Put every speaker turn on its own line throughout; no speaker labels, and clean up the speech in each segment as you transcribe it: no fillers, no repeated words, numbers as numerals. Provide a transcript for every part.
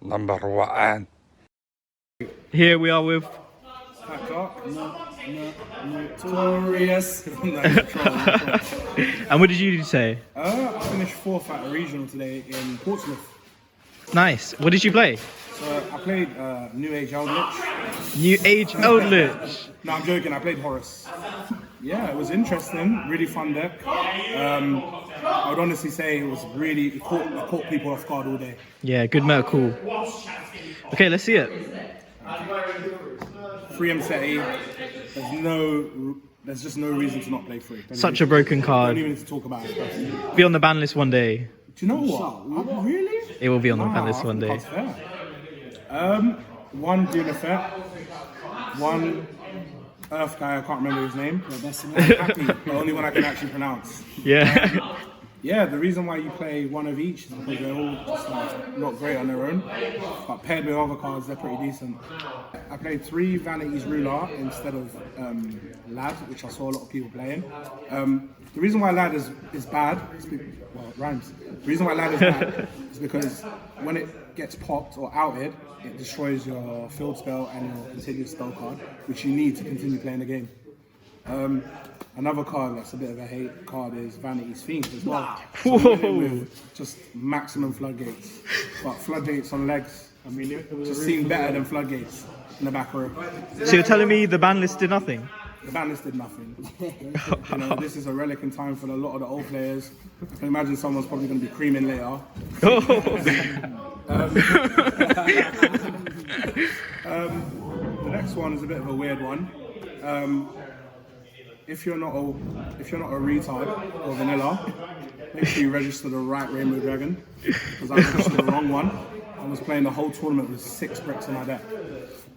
Number one.
Here we are with
Clarke. Notorious.
and what did you say?
I finished 4th at a regional today in Portsmouth.
Nice. What did you play?
So I played New Age Eldritch.
New Age Eldritch.
No, I'm joking. I played Horus. Yeah, it was interesting. Really fun deck. I would honestly say it was really it caught people off guard all day.
Yeah, good meta, cool. Okay, let's see it.
Free Metaseta. There's just no reason to not play free.
Such a broken
Don't
card.
even need to talk about it.
Be on the ban list one day.
Do you know what? Really?
It will be on the ban
Nah,
list one
I
day.
think that's fair. One Dune Effect, one Earth guy, I can't remember his name. Happy, the only one I can actually pronounce.
Yeah.
Yeah, the reason why you play one of each is because they're all just like not great on their own, but paired with other cards, they're pretty decent. I played 3 Vanity's Ruler instead of Lad, which I saw a lot of people playing. The reason why Lad is bad, well, it rhymes. The reason why Lad is bad is because when it gets popped or outed, it destroys your field spell and your continuous spell card, which you need to continue playing the game. Another card that's a bit of a hate card is Vanity's Fiend as well. So we went in with just maximum floodgates, but floodgates on legs. I mean, it just seemed better than floodgates in the back row.
So you're telling me the ban list did nothing?
The ban list did nothing. You know, this is a relic in time for a lot of the old players. I can imagine someone's probably going to be creaming later. The next one is a bit of a weird one. If you're not a retard or vanilla, make sure you register the right Rainbow Dragon, because I registered the wrong one. I was playing the whole tournament with 6 bricks in my deck.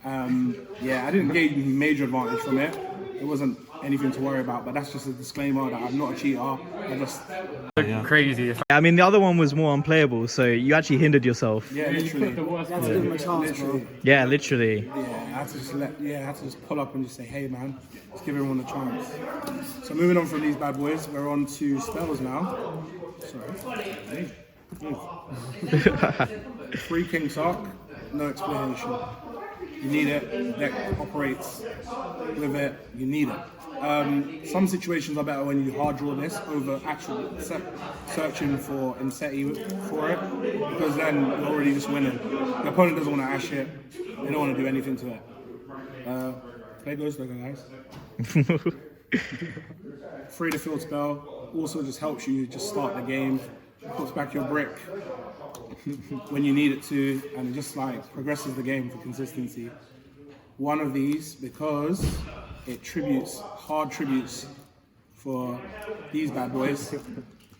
Yeah, I didn't gain major advantage from it. It wasn't anything to worry about, but that's just a disclaimer that I'm not a cheater. I just
Crazy.
I mean, the other one was more unplayable, so you actually hindered yourself.
yeah, literally.
That's give him a chance, bro.
Yeah, literally.
Yeah, I had to just pull up and just say, hey man, let's give everyone a chance. So moving on from these bad boys, we're on to spells now. Sorry. Hey. Move. 3 King Sark, no explanation. You need it, deck operates with it, you need it. Some situations are better when you hard draw this over actually searching for Metaseta for it, because then you're already just winning. The opponent doesn't want to ash it, they don't want to do anything to it. Play Ghost Dagger, guys. Free to field spell, also just helps you just start the game, puts back your brick when you need it to, and it just like progresses the game for consistency. One of these, because it hard tributes for these bad boys,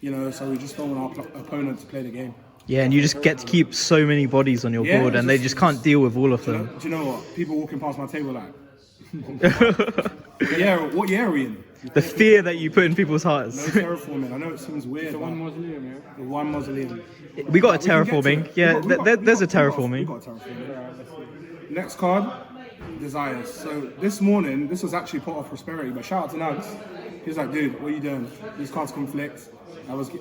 you know, so we just don't want our opponent to play the game.
Yeah, and you just get to keep so many bodies on your board, and they just can't deal with all of them.
Do you know what? People walking past my table like, yeah, what year are we in?
The fear that you put in people's hearts.
No terraforming. I know it seems weird. The one mausoleum, yeah. The one mausoleum.
We got a terraforming. Yeah, there's a
We
terraforming.
got a terraforming. Next card, Desires. So this morning, this was actually part of Prosperity, but shout out to Nugs. He was like, dude, what are you doing? These cards conflict.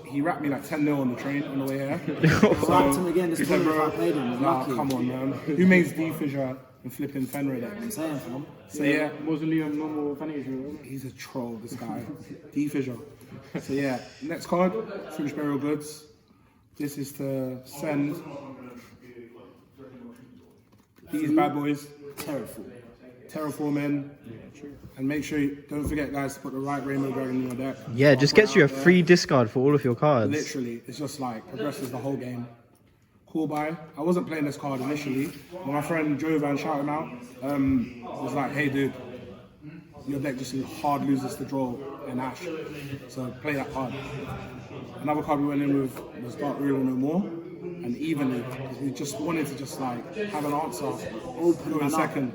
He rapped me like 10-0 on the train on the way here.
I rapped him again this morning if I played him.
Nah,
Lucky.
come on, man. Who makes D-Fissure and flipping Fenrir deck?
I'm saying, fam.
So yeah,
Mausoleum, normal Vanity.
he's a troll, this guy. D-Fissure. So yeah, next card, Foolish Burial Goods. This is to send these bad boys terraforming, and make sure don't forget, guys, to put the right Rainbow Dragon in your deck.
Yeah, just gets you a free discard for all of your cards.
Literally, it's just like progresses the whole game. Cool buy. I wasn't playing this card initially, but my friend Jovan, shout him out, was like, hey dude, your deck just hard loses to draw and Ash, so play that card. Another card we went in with was Dark Ruler No More, and Evenly, because we just wanted to just like have an answer go in second.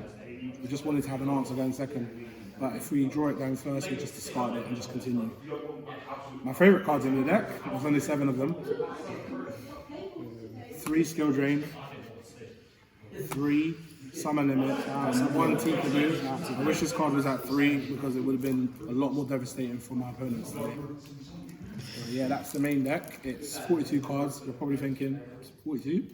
We just wanted to have an answer going second. But if we draw it down first, we just discard it and just continue. My favourite cards in the deck, there's only 7 of them. 3 Skill Drain, 3 Summon Limit, and 1 Tikadu. I wish this card was at 3 because it would have been a lot more devastating for my opponents today. So yeah, that's the main deck. It's 42 cards. You're probably thinking, 42?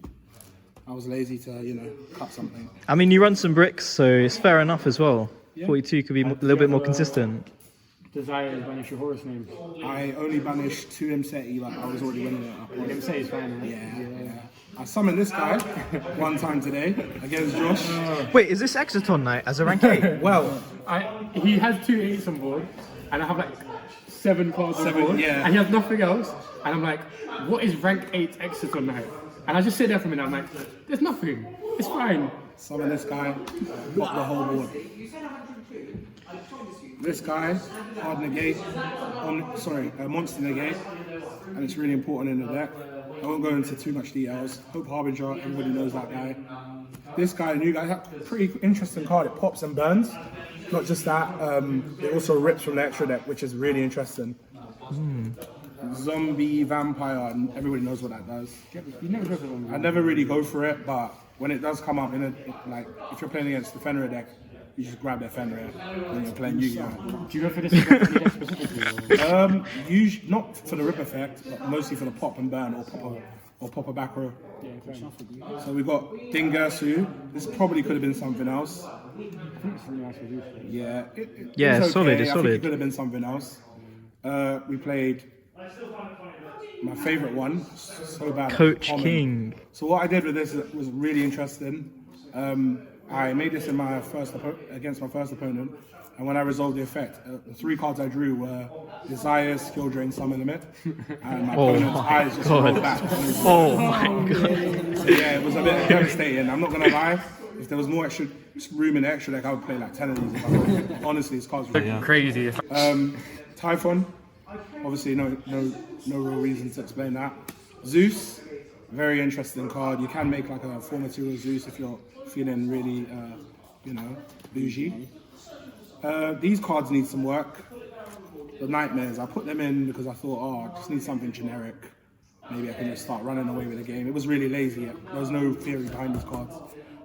I was lazy to, you know, cut something.
I mean, you run some bricks, so it's fair enough as well. 42 could be a little bit more consistent.
Desire to banish your Horus name.
I only banished 2 Metaseta, like I was already winning it.
Metaseta is fine, right?
Yeah. I summoned this guy one time today against Josh.
Wait, is this Exiton night as a rank 8?
Well,
He has 2 8s on board, and I have like 7 cards on board,
yeah.
and he has nothing else. And I'm like, what is rank 8 Exeter night? And I just sit there for a minute, I'm like, there's nothing. It's fine.
summon this guy, pop the whole board. This guy, hard negate, monster negate, and it's really important in the deck. I won't go into too much details. Hope Harbinger, everybody knows that guy. This guy, the new guy, has a pretty interesting card. It pops and burns. Not just that, it also rips from the extra deck, which is really interesting. Zombie, vampire, and everybody knows what that does.
You never go for one.
I never really go for it, but when it does come up, like if you're playing against the Fenrir deck, you just grab their Fenrir when you're playing Yu-Gi-Oh.
Do you go for this deck specifically?
Usually not for the rip effect, but mostly for the pop and burn or pop a back row. So we've got Dingersu. This probably could have been something else. Yeah,
It's solid. It's
I think
solid.
it could have been something else. We played my favorite one, so bad.
Coach
Common.
King.
So what I did with this was really interesting. I made this in my against my first opponent, and when I resolved the effect, the 3 cards I drew were Desire, Skill Drain, Summon Limit, and my opponent's eyes just rolled back.
Oh my god.
So yeah, it was a bit devastating. I'm not gonna lie. If there was more extra room in the extra deck, I would play like 10 of these. Honestly, this card's really
Crazy.
Typhon, obviously no real reason to explain that. Zeus, very interesting card. You can make like a 4 material Zeus if you're feeling really, bougie. These cards need some work. The Nightmares, I put them in because I thought, I just need something generic. Maybe I can just start running away with the game. It was really lazy. There was no theory behind these cards.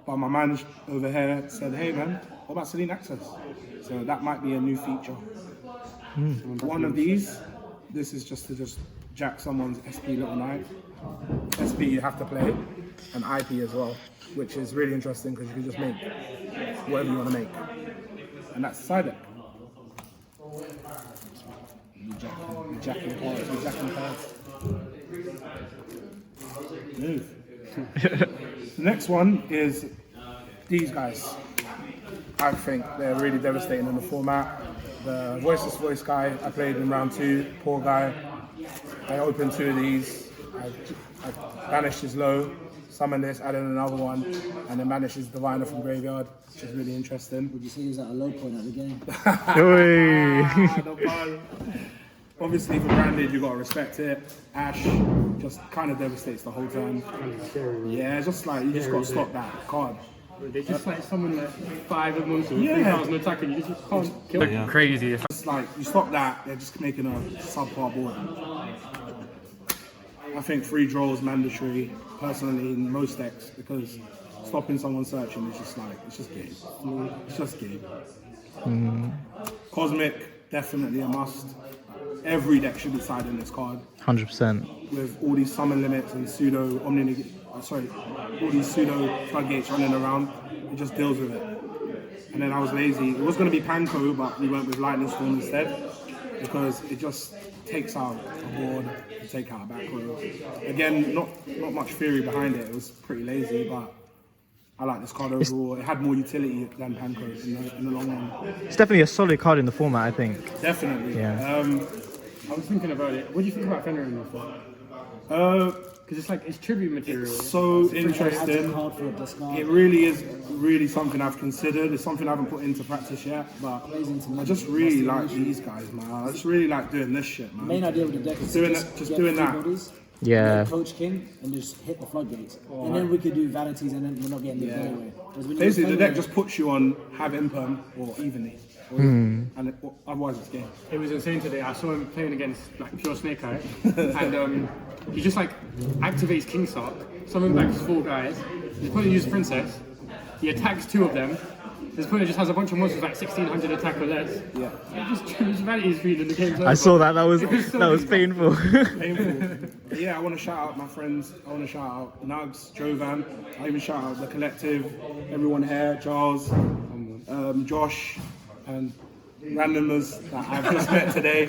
But my man over here said, hey man, what about Selene Access? So that might be a new feature. One of these, this is just to jack someone's SP Little Knight. SP you have to play, and IP as well, which is really interesting because you can just make whatever you want to make. And that's the side deck. You jacking cards. Move. The next one is these guys. I think they're really devastating in the format. The Voiceless Voice guy, I played in round 2, poor guy. I opened 2 of these. I banished his low, summoned this, added another one, and then banished his Diviner from graveyard, which is really interesting.
Would you say he was at a low point at the game?
Obviously, for branded, you gotta respect it. Ash just kind of devastates the whole turn. Yeah, just like you just gotta stop that card.
They just like summon like 5 of them, so 3,000 attack, and you just can't kill them.
Crazy.
It's like you stop that, they're just making a subpar board. I think free draw is mandatory, personally, in most decks, because stopping someone searching is just like, it's just game. It's just game. Cosmic, definitely a must. Every deck should be siding this card.
100%.
With all these summon limits and all these pseudo floodgates running around, it just deals with it. And then I was lazy. It was going to be Panko, but we went with Lightning Storm instead, because it just takes out a board, to take out a back row. Again, not much theory behind it. It was pretty lazy, but I like this card overall. It had more utility than Panko in the long run.
It's definitely a solid card in the format, I think.
Definitely.
Yeah.
I was thinking about it. What do you think about Fenrir in this one? Because it's tribute material.
So interesting. It really is something I've considered. It's something I haven't put into practice yet, but I just really like these guys, man. I just really like doing this shit, man.
The main idea with the deck is
just doing that.
Bodies,
Yeah.
Coach King and just hit the floodgates. And then we could do vanities and then we're not getting the anyway.
Basically, the deck just puts you on have imperm or evenly. And otherwise it's game.
It was insane today. I saw him playing against like pure Snake Eye, and he just like activates King Sark, summons like 4 guys. He's going to use Princess. He attacks 2 of them, This player just has a bunch of monsters like 1600 attack or less.
Yeah.
Just vanity screen in the game's over.
I saw that. That was
so
painful.
Painful. But yeah, I want to shout out my friends. I want to shout out Nugs, Jovan. I even shout out the collective, everyone here, Charles, Josh, and randomers that I've just met today.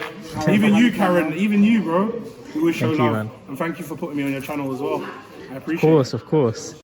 Even you, Karen. Even you, bro. We always show
Thank you,
love.
man.
And thank you for putting me on your channel as well. I appreciate it.
Of course.